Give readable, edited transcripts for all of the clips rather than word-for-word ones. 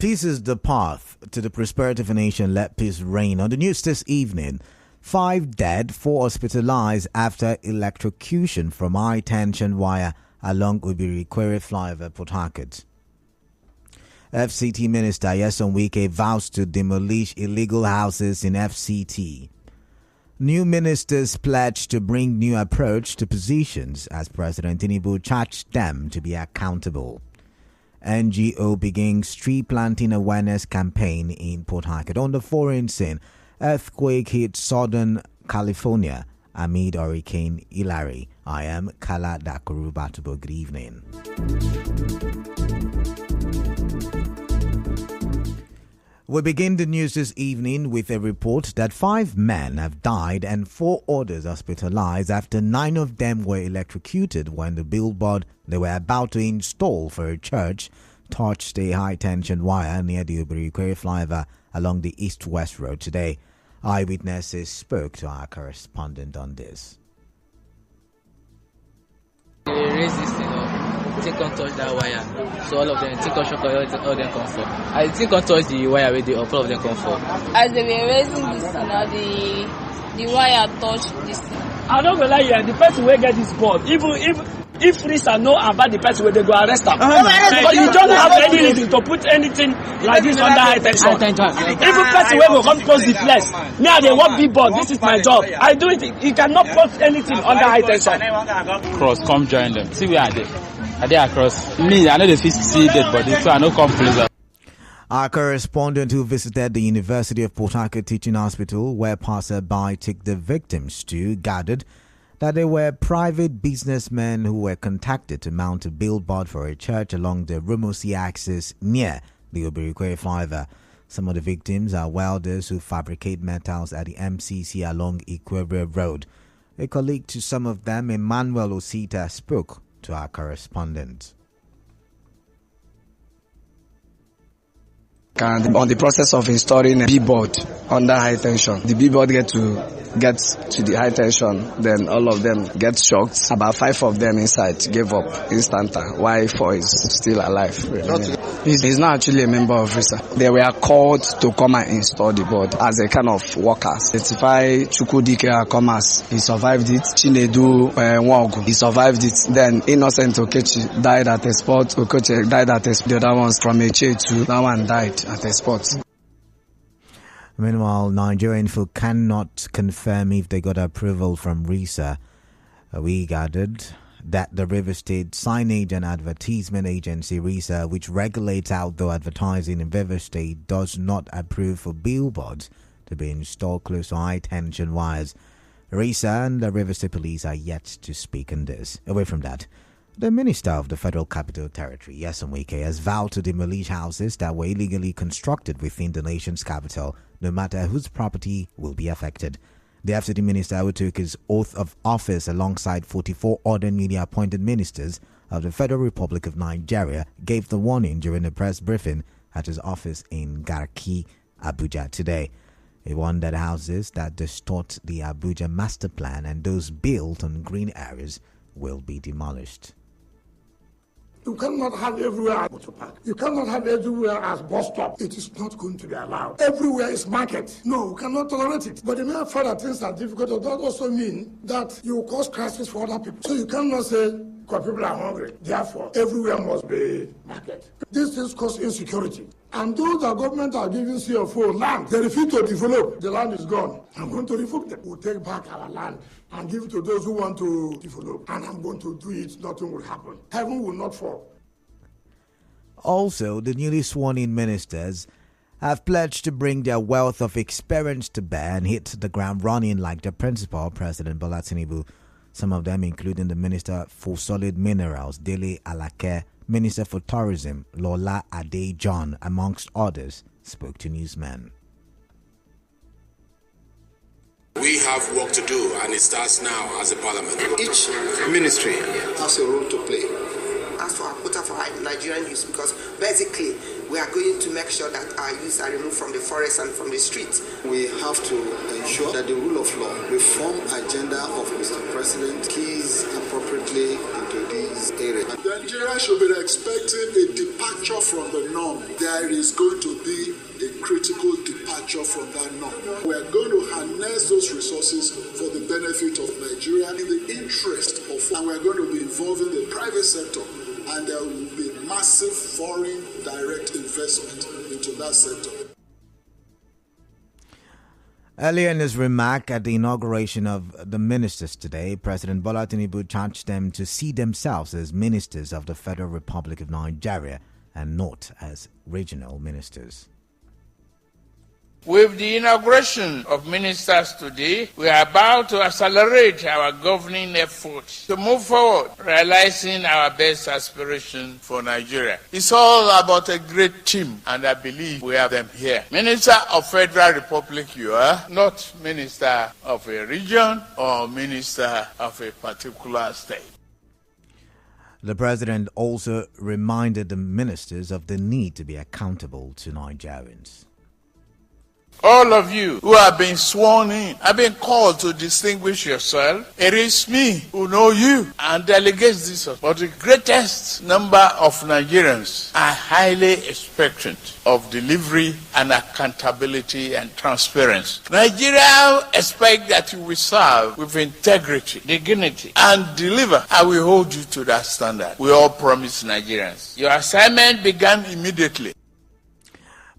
Peace is the path to the prosperity of a nation. Let peace reign. On the news this evening, 5 dead, 4 hospitalized after electrocution from high-tension wire along Ubiri-Kwere flyover, Port Harcourt. FCT Minister Nyesom Wike vows to demolish illegal houses in FCT. New ministers pledge to bring new approach to positions as President Tinubu charged them to be accountable. NGO begins tree planting awareness campaign in Port Harcourt. On the foreign scene, earthquake hit Southern California amid Hurricane Hilary. I am Kala Dakurubatubo. Good evening. We begin the news this evening with a report that 5 men have died and 4 others hospitalized after 9 of them were electrocuted when the billboard they were about to install for a church touched a high-tension wire near the Ubiri-Kwere flyover along the east-west road today. Eyewitnesses spoke to our correspondent on this. They raised this, think on touch that wire. So all of them, think on shock, all them come for. I think on touch the wire with the all of them come for. As they were raising this, the wire touched this. I don't go lie here, the person will get this board. Even if Risa know about the person, they go arrest them. But you don't have any reason to put anything like this under high tension. Even person will come close the place. Now they want big board. This is my job. I do it. You cannot put anything under high tension. Cross, come join them. See where are they? Are they across? Me, I know the fish see dead body, so I know come closer. Our correspondent who visited the University of Port Harcourt Teaching Hospital, where passerby took the victims to, gathered that they were private businessmen who were contacted to mount a billboard for a church along the Rumosi axis near the Ubiri-Kwere flyover. Some of the victims are welders who fabricate metals at the MCC along Ikwere Road. A colleague to some of them, Emmanuel Osita, spoke to our correspondent. And on the process of installing a billboard under high tension, the billboard get to the high tension, then all of them get shocked. About 5 of them inside gave up instanta, while 4 is still alive. He's not actually a member of RISA. They were called to come and install the board as a kind of workers. Certified Chukudike Akomas, he survived it. Chinedu Nwogu, he survived it. Then Innocent Okechi died at a spot. Okechi died at a spot. The other ones from Eche that one died at a spot. Meanwhile, Nigerian folk cannot confirm if they got approval from RISA. We gathered that the River State Signage and Advertisement Agency, RISA, which regulates outdoor advertising in River State, does not approve for billboards to be installed close to high-tension wires. RISA and the River State Police are yet to speak on this. Away from that, the Minister of the Federal Capital Territory, Nyesom Wike, has vowed to demolish houses that were illegally constructed within the nation's capital, no matter whose property will be affected. The FCT minister, who took his oath of office alongside 44 other newly appointed ministers of the Federal Republic of Nigeria, gave the warning during a press briefing at his office in Garki, Abuja today. He warned that houses that distort the Abuja master plan and those built on green areas will be demolished. You cannot have everywhere as motor park. You cannot have everywhere as bus stop. It is not going to be allowed. Everywhere is market. No, we cannot tolerate it. But the mere fact that things are difficult does also mean that you will cause crisis for other people. So you cannot say, because people are hungry, therefore everywhere must be market. These things cause insecurity. And those that government are giving CFO land, they refuse to develop. The land is gone. I'm going to revoke them. We'll take back our land and give it to those who want to develop. And I'm going to do it. Nothing will happen. Heaven will not fall. Also, the newly sworn-in ministers have pledged to bring their wealth of experience to bear and hit the ground running like the principal, President Bola Tinubu. Some of them, including the Minister for Solid Minerals, Dele Alake, Minister for Tourism, Lola Ade John, amongst others, spoke to newsmen. We have work to do, and it starts now as a parliament. Each ministry has a role to play. As for our quota for Nigerian youth, because basically we are going to make sure that our youth are removed from the forest and from the streets. We have to ensure that the rule of law, reform agenda of Mr. President, keys appropriately into these his area. Nigeria should be expecting a departure from the norm. There is going to be a critical departure from that norm. We are going to harness those resources for the benefit of Nigeria in the interest of, and we are going to be involving the private sector, and there will be massive foreign direct investment into that sector. Earlier in his remark at the inauguration of the ministers today, President Bola Tinubu charged them to see themselves as ministers of the Federal Republic of Nigeria and not as regional ministers. With the inauguration of ministers today, we are about to accelerate our governing efforts to move forward, realizing our best aspiration for Nigeria. It's all about a great team, and I believe we have them here. Minister of Federal Republic you are, not minister of a region or minister of a particular state. The president also reminded the ministers of the need to be accountable to Nigerians. All of you who have been sworn in, have been called to distinguish yourself. It is me who know you and delegates this. But the greatest number of Nigerians are highly expectant of delivery and accountability and transparency. Nigeria expect that you will serve with integrity, dignity, and deliver. I will hold you to that standard. We all promise Nigerians. Your assignment began immediately.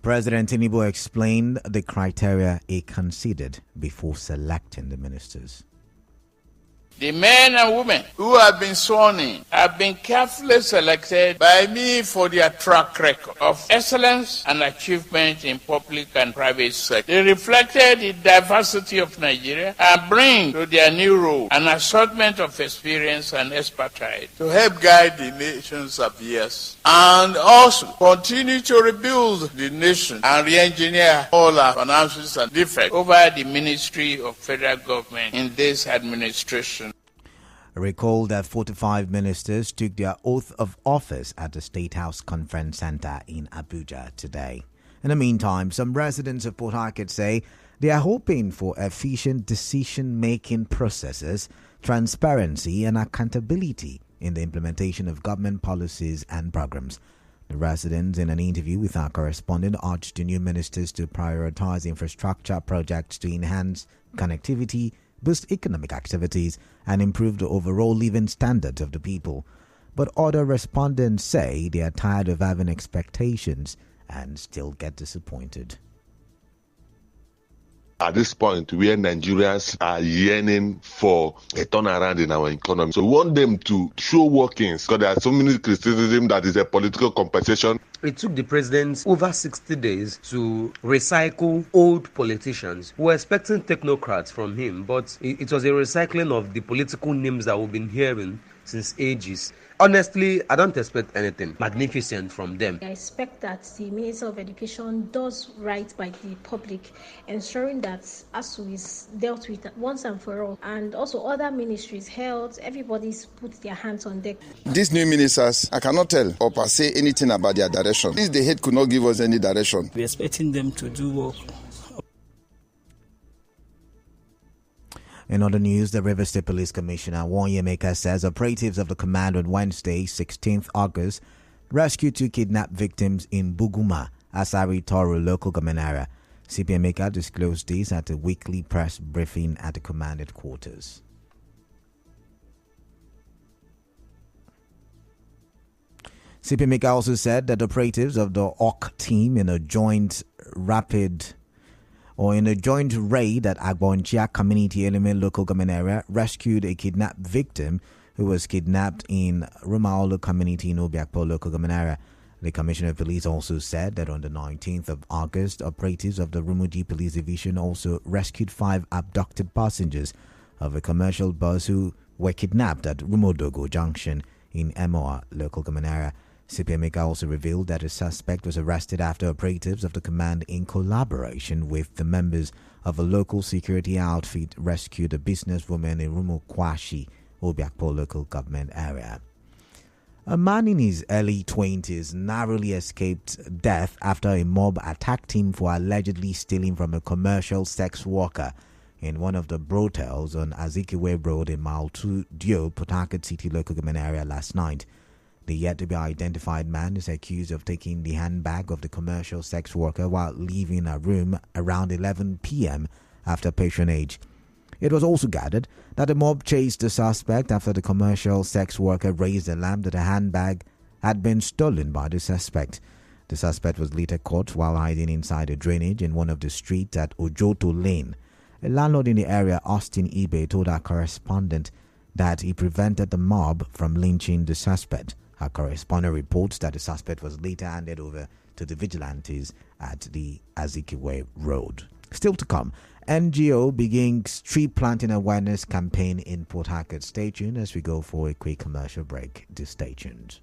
President Tinubu explained the criteria he considered before selecting the ministers. The men and women who have been sworn in have been carefully selected by me for their track record of excellence and achievement in public and private sector. They reflected the diversity of Nigeria and bring to their new role an assortment of experience and expertise to help guide the nation's affairs and also continue to rebuild the nation and re-engineer all our finances and defects over the Ministry of Federal Government in this administration. Recall that 45 ministers took their oath of office at the State House Conference Center in Abuja today. In the meantime, some residents of Port Harcourt say they are hoping for efficient decision-making processes, transparency and accountability in the implementation of government policies and programs. The residents, in an interview with our correspondent, urged the new ministers to prioritize infrastructure projects to enhance connectivity, boost economic activities, and improve the overall living standards of the people. But other respondents say they are tired of having expectations and still get disappointed. At this point, where Nigerians are yearning for a turnaround in our economy. So we want them to show workings, because there are so many criticism that is a political compensation. It took the president over 60 days to recycle old politicians who were expecting technocrats from him, but it was a recycling of the political names that we've been hearing since ages. Honestly, I don't expect anything magnificent from them. I expect that the Minister of Education does right by the public, ensuring that ASU is dealt with once and for all. And also other ministries, health, everybody's put their hands on deck. These new ministers, I cannot tell or per se anything about their direction. This the head could not give us any direction. We're expecting them to do work. In other news, the Rivers State Police Commissioner Wanyemeka says operatives of the command on Wednesday, 16th August, rescued 2 kidnapped victims in Buguma, Asari Toro local government area. CP Emeka disclosed this at a weekly press briefing at the command headquarters. CP Emeka also said that operatives of the OC team in a joint raid at Agbonchia Community Element local government area rescued a kidnapped victim who was kidnapped in Rumaolo Community in Obiakpo local government area. The Commissioner of Police also said that on the 19th of August, operatives of the Rumuji Police Division also rescued 5 abducted passengers of a commercial bus who were kidnapped at Rumodogo Junction in Emoa local government area. CP Emeka also revealed that a suspect was arrested after operatives of the command, in collaboration with the members of a local security outfit, rescued a businesswoman in Rumokwashi, Obiakpo local government area. A man in his early 20s narrowly escaped death after a mob attacked him for allegedly stealing from a commercial sex worker in one of the brothels on Azikiwe Road in Mile 2 Dio, Port Harcourt City local government area last night. The yet-to-be-identified man is accused of taking the handbag of the commercial sex worker while leaving a room around 11 p.m. after patronage. It was also gathered that the mob chased the suspect after the commercial sex worker raised the alarm that a handbag had been stolen by the suspect. The suspect was later caught while hiding inside a drainage in one of the streets at Ojoto Lane. A landlord in the area, Austin Ibe, told our correspondent that he prevented the mob from lynching the suspect. Our correspondent reports that the suspect was later handed over to the vigilantes at the Azikiwe Road. Still to come, NGO begins tree planting awareness campaign in Port Harcourt. Stay tuned as we go for a quick commercial break. Do stay tuned.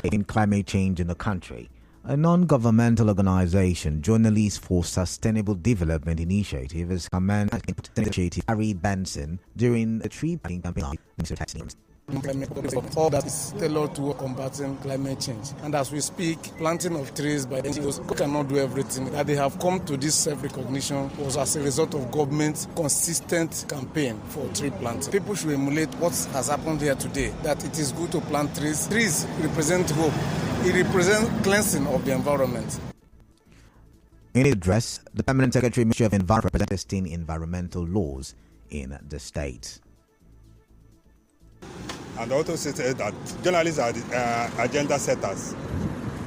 In climate change in the country, a non-governmental organization, Journalists for Sustainable Development Initiative, has commended Initiative Harry Benson during the tree planting campaign. All that is tailored to combating climate change. And as we speak, planting of trees by NGOs cannot do everything. That they have come to this self-recognition was as a result of government's consistent campaign for tree planting. People should emulate what has happened here today, that it is good to plant trees. Trees represent hope. It represents cleansing of the environment. In his address, the Permanent Secretary Ministry of Environment represented 16 environmental laws in the state. And also said that journalists are agenda setters.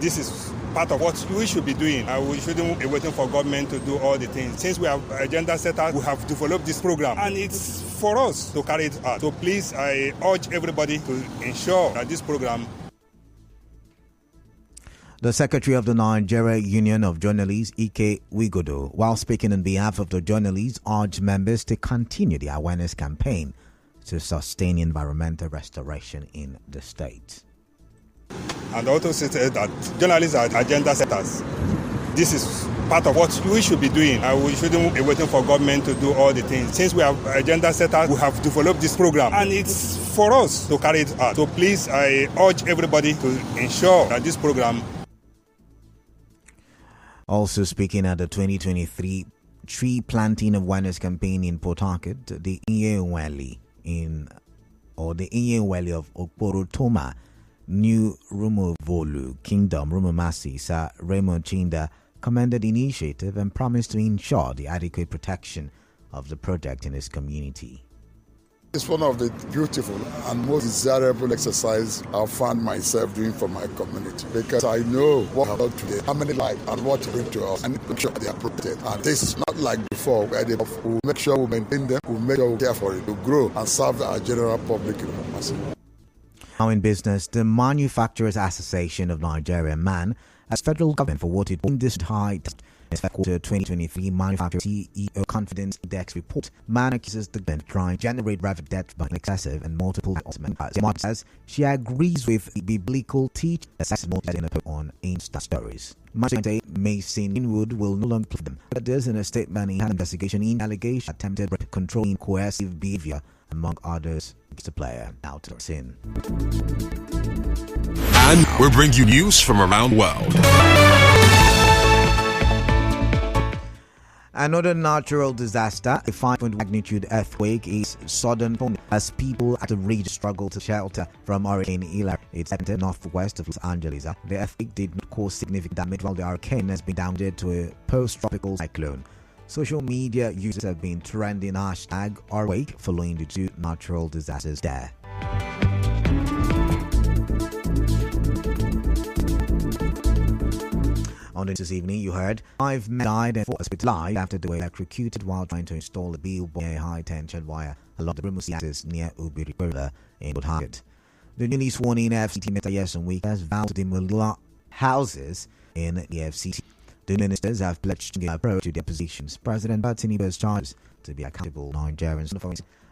This is part of what we should be doing. We shouldn't be waiting for government to do all the things. Since we have agenda setters, we have developed this program, and it's for us to carry it out. So please, I urge everybody to ensure that this program. The Secretary of the Nigeria Union of Journalists, Ike Wigodo, while speaking on behalf of the journalists, urged members to continue the awareness campaign to sustain environmental restoration in the state. And also stated that journalists are agenda setters. This is part of what we should be doing. We shouldn't be waiting for government to do all the things. Since we have agenda setters, we have developed this program, and it's for us to carry it out. So please, I urge everybody to ensure that this program. Also speaking at the 2023 tree planting awareness campaign in Port Harcourt, the Inyeweli of Okporotoma, New Rumavolu Kingdom, Rumamasi, Sir Raymond Chinda commended the initiative and promised to ensure the adequate protection of the project in his community. It's one of the beautiful and most desirable exercise I've found myself doing for my community, because I know what I've done today, how many lives and what to bring to us, and make sure they are protected. And this is not like before, where we'll make sure we maintain them, we'll make sure we care for it, to grow and serve our general public in the. Now in business, the Manufacturers Association of Nigeria, MAN, as federal government for what it in this high its quarter 2023 Manufacturer CEO Confidence Index report. MAN accuses the government of trying to generate revenue debt by excessive and multiple ultimates. Mark says she agrees with the biblical teaching on Insta stories. Magistrate Mason Inwood will no longer play them. But there's in a statement in an investigation in allegation attempted controlling coercive behavior among others. The player out to sin. And we're bringing you news from around the world. Another natural disaster, a 5.1 magnitude earthquake, is sudden as people at the region struggle to shelter from Hurricane Hilary. It's centered northwest of Los Angeles. The earthquake did not cause significant damage, while the hurricane has been downgraded to a post-tropical cyclone. Social media users have been trending #Earthquake following the two natural disasters there. On this evening, you heard 5 men died and 4 hospitalized after they were electrocuted while trying to install a billboard near a high-tension wire along the Rimusi axis near Ubiri in Port Harcourt. The newly sworn-in FCT Mr. Yeson Week has vowed to demolish houses in the FCT. The ministers have pledged to give approach to their positions. President Tinubu has charged to be accountable Nigerians.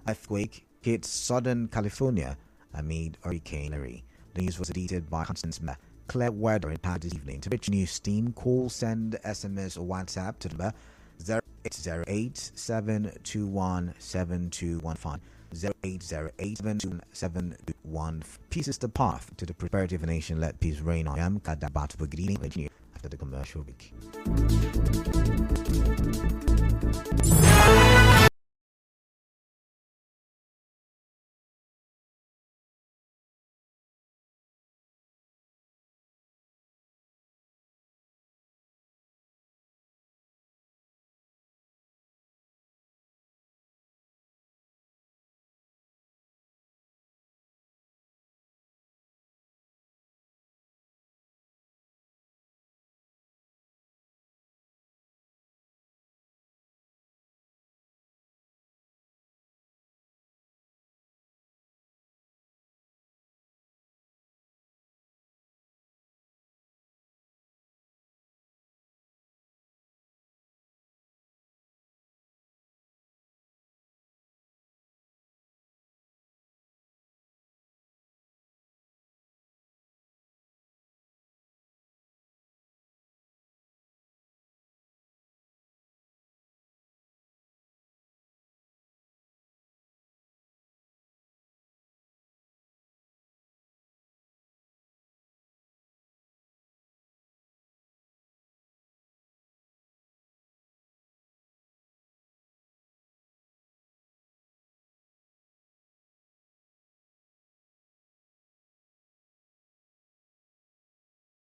Earthquake hit southern California amid Hurricane Hilary. The news was edited by Constance Miller. Clear weather in Paris this evening. To reach news team, call, send SMS or WhatsApp to number 0808-721-7215. 0808-721-721. Peace is the path to the prosperity of a nation. Let peace reign. I am Kadabat Bagrini. After the commercial week.